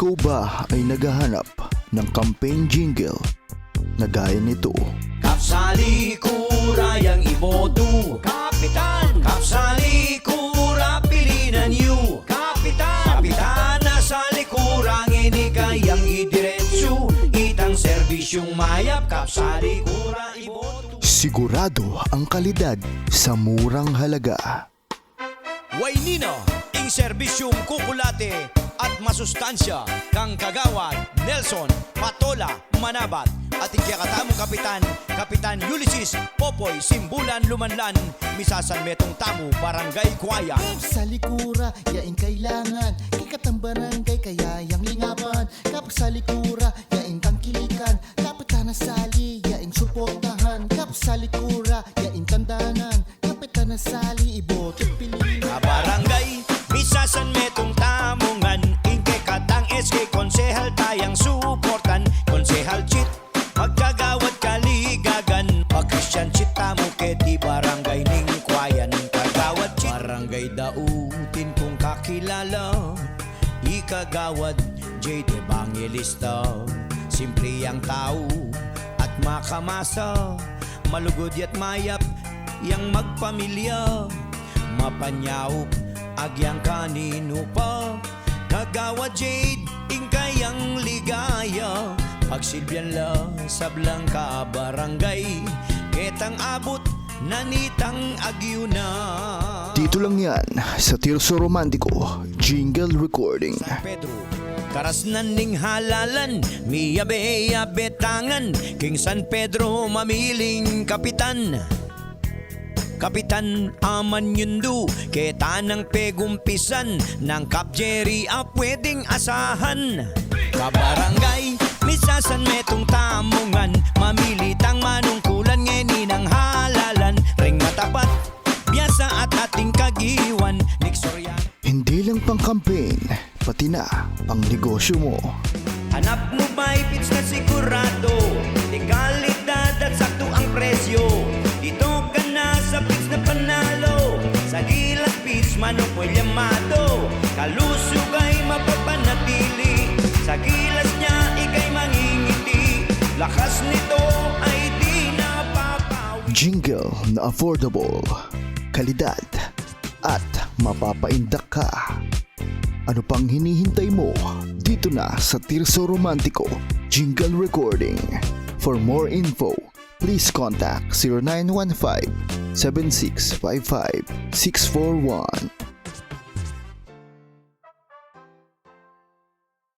Ikaw ba ay naghahanap ng campaign jingle na gaya nito? Kapsalikura yang iboto, Kapitan! Kapsalikura pilinan yu, Kapitan! Kapitan na sa likurang ini kayang idiretso, itang serbisyong mayap, Kapsalikura iboto. Sigurado ang kalidad sa murang halaga. Waynina, ing serbisyong kukulate at masustansya kang kagawad Nelson Patola Manabat at ikakatamong Kapitan Ulysses Popoy Simbulan Lumanlan misasan metong tamu Barangay Kuaya. Sa likura, yain kailangan kikatang barangay kaya yang lingapan. Kapag sa likura, yain tangkilikan. Kapitan na sali, yain suportahan. Kapag sa likura, yain tandanan. Kapitan na sali, iboto pilihan. Barangay, misasan metong tamungan ingke katang SK Konsehal tayang suportan. Konsehal Chit, magkagawad kaligagan. Pag-Christian Chit tamo keti barangay ning kwayan. Kagawad Chit, barangay dautin kung kakilala. Ikagawad J. Evangelista. Simple ang tao at makamasa. Malugod yat mayap yang magpamilya. Mapanyaw agyang kanino pa. Kagawad Jade ingkayang ligaya. Pagsilbian la sablang ka barangay. Ketang abot nanitang agyo na. Dito lang yan sa Tirso Romantiko Jingle Recording. San Pedro, karasnan ning halalan, miyabe betangan, King San Pedro mamiling kapitan. Kapitan Aman Yundu, kita ng pegumpisan ng Kap Jerry pwedeng asahan. Kabarangay, misasan metong tamungan, mamilitang manungkulan ngeni ng halalan. Ring matapat, biyasa at ating kagiwan, Nixorian. Hindi lang pang campaign, pati na pang negosyo mo. Hanap mo ba'y pits na sigurado, legalidad at sakto ang presyo. Dito ka na sa pits na panalo, sa gilas pits manong po'y llamado. Kalusog ay mapapanatili, sa gilas niya ikay mangingiti. Lakas nito ay di napapawi. Jingle na affordable, kalidad at mapapaindak ka. Ano pang hinihintay mo? Dito na sa Tirso Romantiko Jingle Recording. For more info, please contact 0915 7655 641.